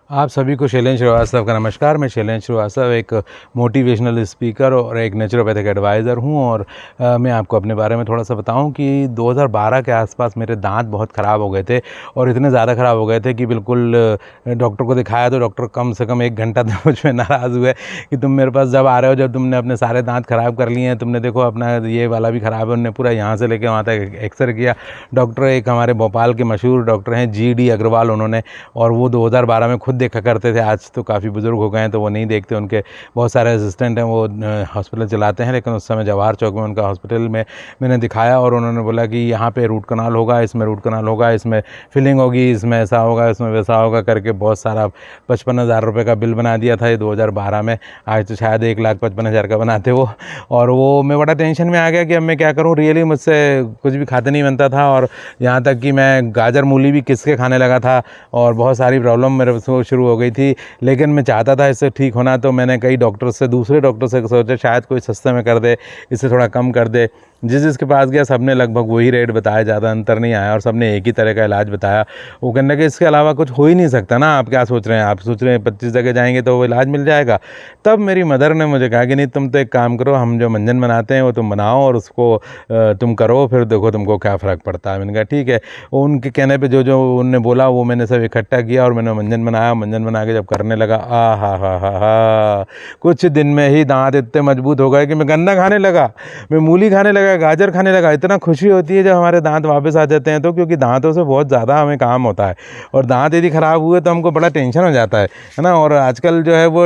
आप सभी को शैलेंद्र श्रीवास्तव का नमस्कार। मैं शैलेंद्र श्रीवास्तव एक मोटिवेशनल स्पीकर और एक नेचुरोपैथिक एडवाइज़र हूं और मैं आपको अपने बारे में थोड़ा सा बताऊं कि 2012 के आसपास मेरे दांत बहुत ख़राब हो गए थे और इतने ज़्यादा ख़राब हो गए थे कि बिल्कुल डॉक्टर को दिखाया तो डॉक्टर कम से कम 1 घंटा तो मुझ में नाराज़ हुए कि तुम मेरे पास जब आ रहे हो जब तुमने अपने सारे दाँत ख़राब कर लिए हैं, तुमने देखो अपना ये वाला भी ख़राब है। उन्होंने पूरा यहाँ से लेके वहाँ तक एक्सरे किया। डॉक्टर एक हमारे भोपाल के मशहूर डॉक्टर हैं GD अग्रवाल, उन्होंने, और वो 2012 में खुद देखा करते थे। आज तो काफ़ी बुज़ुर्ग हो गए हैं तो वो नहीं देखते, उनके बहुत सारे असिस्टेंट हैं, वो हॉस्पिटल चलाते हैं। लेकिन उस समय जवाहर चौक में उनका हॉस्पिटल में मैंने दिखाया और उन्होंने बोला कि यहाँ पे रूट कनाल होगा, इसमें रूट कनाल होगा, इसमें फिलिंग होगी, इसमें ऐसा होगा, इसमें वैसा होगा करके बहुत सारा 55,000 रुपये का बिल बना दिया था ये 2012 में। आज तो शायद 1,55,000 का बनाते वो। और वो मैं बड़ा टेंशन में आ गया कि अब मैं क्या करूँ। रियली मुझसे कुछ भी खाते नहीं बनता था और यहाँ तक कि मैं गाजर मूली भी किसके खाने लगा था और बहुत सारी प्रॉब्लम मेरे से शुरू हो गई थी। लेकिन मैं चाहता था इससे ठीक होना, तो मैंने कई डॉक्टर से, दूसरे डॉक्टर से सोचा शायद कोई सस्ते में कर दे, इससे थोड़ा कम कर दे। जिसके पास गया सबने लगभग वही रेट बताया, ज़्यादा अंतर नहीं आया और सबने एक ही तरह का इलाज बताया। वो कहने लगे इसके अलावा कुछ हो ही नहीं सकता ना, आप क्या सोच रहे हैं, आप सोच रहे हैं 25 जगह जाएंगे तो वो इलाज मिल जाएगा। तब मेरी मदर ने मुझे कहा कि नहीं, तुम तो एक काम करो, हम जो मंजन बनाते हैं वो तुम बनाओ और उसको तुम करो, फिर देखो तुमको क्या फ़र्क पड़ता है। मैंने कहा ठीक है। उनके कहने पे जो जो उन्होंने बोला वो मैंने सब इकट्ठा किया और मैंने मंजन बनाया। मंजन बना के जब करने लगा, आ हा, कुछ दिन में ही दांत इतने मजबूत हो गए कि मैं गन्ना खाने लगा, मैं मूली खाने लगा, गाजर खाने लगा। इतना खुशी होती है जब हमारे दांत वापस आ जाते हैं तो, क्योंकि दांतों से बहुत ज़्यादा हमें काम होता है और दांत यदि ख़राब हुए तो हमको बड़ा टेंशन हो जाता है ना। और आजकल जो है वो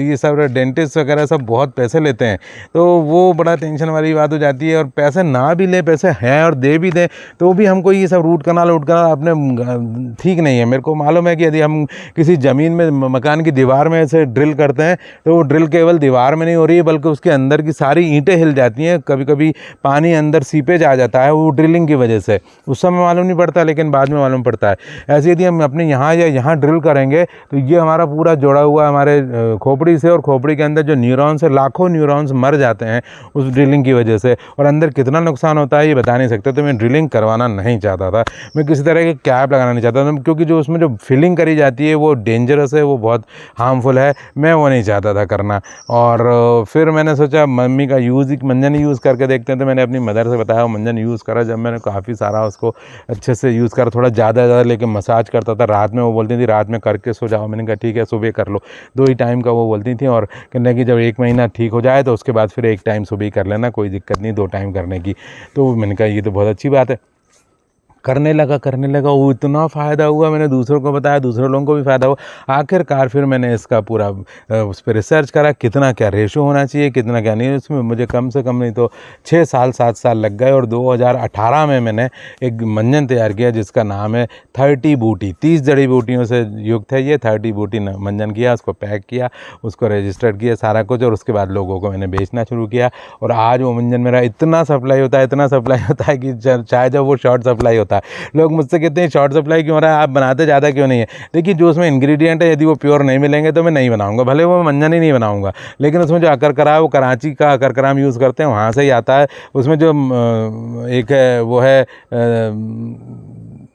ये सब डेंटिस्ट वगैरह सब बहुत पैसे लेते हैं, तो वो बड़ा टेंशन वाली बात हो जाती है। और पैसे ना भी ले, पैसे हैं और दे भी दें तो भी हमको ये सब रूट कनाल अपने ठीक नहीं है। मेरे को मालूम है कि यदि हम किसी ज़मीन में, मकान की दीवार में ऐसे ड्रिल करते हैं तो वो ड्रिल केवल दीवार में नहीं हो रही है बल्कि उसके अंदर की सारी ईंटें हिल जाती हैं। कभी कभी पानी अंदर सीपेज आ जाता है वो ड्रिलिंग की वजह से। उस समय मालूम नहीं पड़ता लेकिन बाद में मालूम पड़ता है। ऐसे यदि हम अपने यहाँ या यहाँ ड्रिल करेंगे तो ये हमारा पूरा जुड़ा हुआ हमारे खोपड़ी से, और खोपड़ी के अंदर जो न्यूरॉन्स है, लाखों न्यूरॉन्स मर जाते हैं उस ड्रिलिंग की वजह से, और अंदर कितना नुकसान होता है ये बता नहीं सकते। तो मैं ड्रिलिंग करवाना नहीं चाहता था, मैं किसी तरह के कैप लगाना नहीं चाहता था, क्योंकि जो उसमें जो फिलिंग करी जाती है वो डेंजरस है, वो बहुत हार्मफुल है, मैं वो नहीं चाहता था करना। और फिर मैंने सोचा मम्मी का मंजन यूज़ करके देखते हैं, तो मैंने अपनी मदर से बताया, मंजन यूज़ करा। जब मैंने काफ़ी सारा उसको अच्छे से यूज़ करा, थोड़ा ज़्यादा लेकिन मसाज करता था रात में। वो बोलती थी रात में करके सो जाओ। मैंने कहा ठीक है, सुबह कर लो, 2 ही टाइम का वो बोलती थी। और कहने कि जब 1 महीना ठीक हो जाए तो उसके बाद फिर 1 टाइम सुबह कर लेना, कोई दिक्कत नहीं 2 टाइम करने की। तो मैंने कहा ये तो बहुत अच्छी बात है। करने लगा, वो इतना फ़ायदा हुआ, मैंने दूसरों को बताया, दूसरे लोगों को भी फ़ायदा हुआ। आखिरकार फिर मैंने इसका पूरा उस पर रिसर्च करा, कितना क्या रेशो होना चाहिए, कितना क्या नहीं। उसमें मुझे कम से कम नहीं तो 6 साल 7 साल लग गए। और 2018 में मैंने एक मंजन तैयार किया जिसका नाम है 30 बूटी। 30 जड़ी बूटियों से युक्त है ये। 30 बूटी मंजन किया, उसको पैक किया, उसको रजिस्टर्ड किया सारा कुछ, और उसके बाद लोगों को मैंने बेचना शुरू किया। और आज वो मंजन मेरा इतना सप्लाई होता है कि चाहे जब वो शॉर्ट सप्लाई होता है। लोग मुझसे कहते हैं शॉर्ट सप्लाई क्यों हो रहा है, आप बनाते ज़्यादा क्यों नहीं है। देखिए जो उसमें इंग्रेडिएंट है यदि वो प्योर नहीं मिलेंगे तो मैं नहीं बनाऊंगा, भले वो मंजन ही नहीं बनाऊंगा। लेकिन उसमें जो अकरकरा है वो कराची का अकरकरा हम यूज़ करते हैं, वहाँ से ही आता है। उसमें जो एक है वो है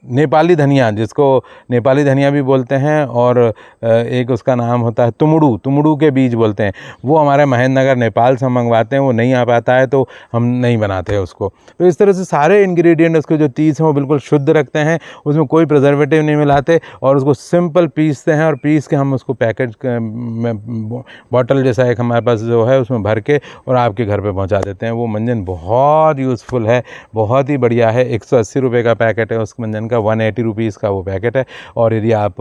नेपाली धनिया, जिसको नेपाली धनिया भी बोलते हैं, और एक उसका नाम होता है तुमड़ू के बीज बोलते हैं। वो हमारे महेंद्र नगर नेपाल से हम मंगवाते हैं, वो नहीं आ पाता है तो हम नहीं बनाते हैं उसको। तो इस तरह से सारे इंग्रेडिएंट उसके जो 30 हैं वो बिल्कुल शुद्ध रखते हैं, उसमें कोई प्रिजर्वेटिव नहीं मिलाते, और उसको सिंपल पीसते हैं और पीस के हम उसको पैकेज में बॉटल जैसा एक हमारे पास जो है उसमें भर के और आपके घर पे पहुंचा देते हैं। वो मंजन बहुत यूज़फुल है, बहुत ही बढ़िया है। 180 रुपये का पैकेट है उस मंजन का, 180 रुपीज़ का वो पैकेट है। और यदि आप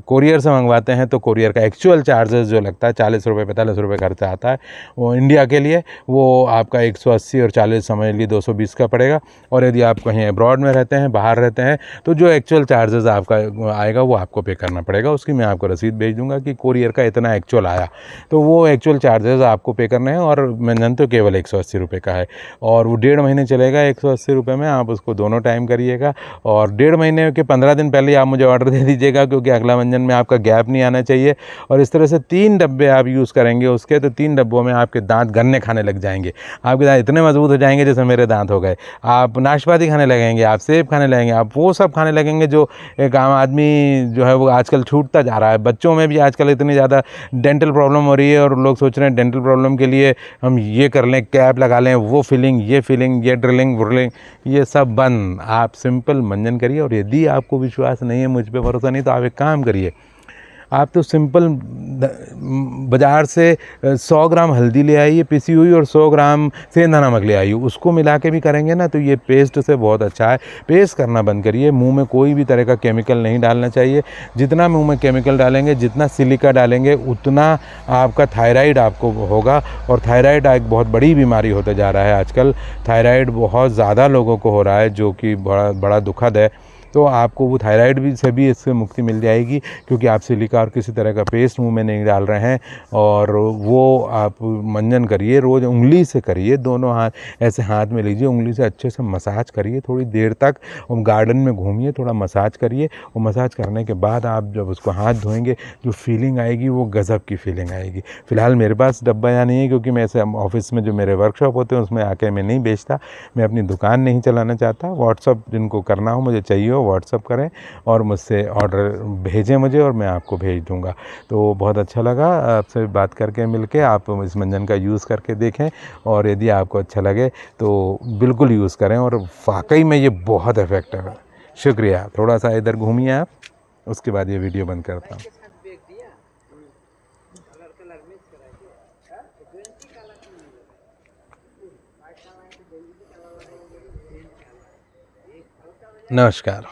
कोरियर से मंगवाते हैं तो कोरियर का एक्चुअल चार्जेस जो लगता है 40 रुपये 45 रुपये खर्चा आता है वो इंडिया के लिए, वो आपका 180 और 40 समझ लीजिए 220 का पड़ेगा। और यदि आप कहीं अब्रॉड में रहते हैं, बाहर रहते हैं, तो जो एक्चुअल चार्जेस आपका आएगा वो आपको पे करना पड़ेगा। उसकी मैं आपको रसीद भेज दूंगा कि कोरियर का इतना एक्चुअल आया, तो वो एक्चुअल चार्जेस आपको पे करने हैं। और मंजन तो केवल 180 रुपये का है और वो 1.5 महीने चलेगा। 180 रुपये में आप उसको दोनों टाइम करिएगा और 1.5 1.5 महीने के 15 दिन पहले आप मुझे ऑर्डर दे दीजिएगा, क्योंकि अगला मंजन में आपका गैप नहीं आना चाहिए। और इस तरह से 3 डब्बे आप यूज़ करेंगे उसके, तो 3 डब्बों में आपके दांत गन्ने खाने लग जाएंगे। आपके दांत इतने मजबूत हो जाएंगे जैसे मेरे दांत हो गए। आप नाशपाती खाने लगेंगे, आप सेब खाने लगेंगे, आप वो सब खाने लगेंगे जो एक आम आदमी जो है वो आजकल छूटता जा रहा है। बच्चों में भी आजकल इतनी ज़्यादा डेंटल प्रॉब्लम हो रही है और लोग सोच रहे हैं डेंटल प्रॉब्लम के लिए हम ये कर लें, कैप लगा लें, वो फिलिंग, ये ड्रिलिंग व्रिलिंग, ये सब बंद। आप सिंपल मंजन करिए। और यदि आपको विश्वास नहीं है, मुझ पे भरोसा नहीं, तो आप एक काम करिए, आप तो सिंपल बाज़ार से 100 ग्राम हल्दी ले आइए पिसी हुई, और 100 ग्राम सेंधा नमक ले आइए, उसको मिला के भी करेंगे ना तो ये पेस्ट से बहुत अच्छा है। पेस्ट करना बंद करिए। मुंह में कोई भी तरह का केमिकल नहीं डालना चाहिए। जितना मुंह में केमिकल डालेंगे, जितना सिलिका डालेंगे, उतना आपका थायराइड आपको होगा। और थायराइड एक बहुत बड़ी बीमारी होता जा रहा है आजकल। थायराइड बहुत ज़्यादा लोगों को हो रहा है, जो कि बड़ा बड़ा दुखद है। तो आपको वो थायराइड भी से भी इससे मुक्ति मिल जाएगी, क्योंकि आप सिलिका और किसी तरह का पेस्ट मुंह में नहीं डाल रहे हैं। और वो आप मंजन करिए, रोज़ उंगली से करिए, दोनों हाथ ऐसे हाथ में लीजिए, उंगली से अच्छे से मसाज करिए थोड़ी देर तक। और गार्डन में घूमिए, थोड़ा मसाज करिए। और मसाज करने के बाद आप जब उसको हाथ धोएंगे, जो फीलिंग आएगी वो गज़ब की फीलिंग आएगी। फ़िलहाल मेरे पास डब्बा यहाँ नहीं है, क्योंकि मैं ऐसे ऑफिस में जो मेरे वर्कशॉप होते हैं उसमें आके मैं नहीं बेचता। मैं अपनी दुकान नहीं चलाना चाहता। व्हाट्सअप जिनको करना हो, मुझे चाहिए हो, व्हाट्सअप करें और मुझसे ऑर्डर भेजें मुझे, और मैं आपको भेज दूंगा। तो बहुत अच्छा लगा आपसे बात करके, मिलके। आप इस मंजन का यूज़ करके देखें, और यदि आपको अच्छा लगे तो बिल्कुल यूज़ करें, और वाकई में ये बहुत इफ़ेक्टिव है। शुक्रिया। थोड़ा सा इधर घूमिए आप, उसके बाद ये वीडियो बंद करता हूँ। नमस्कार।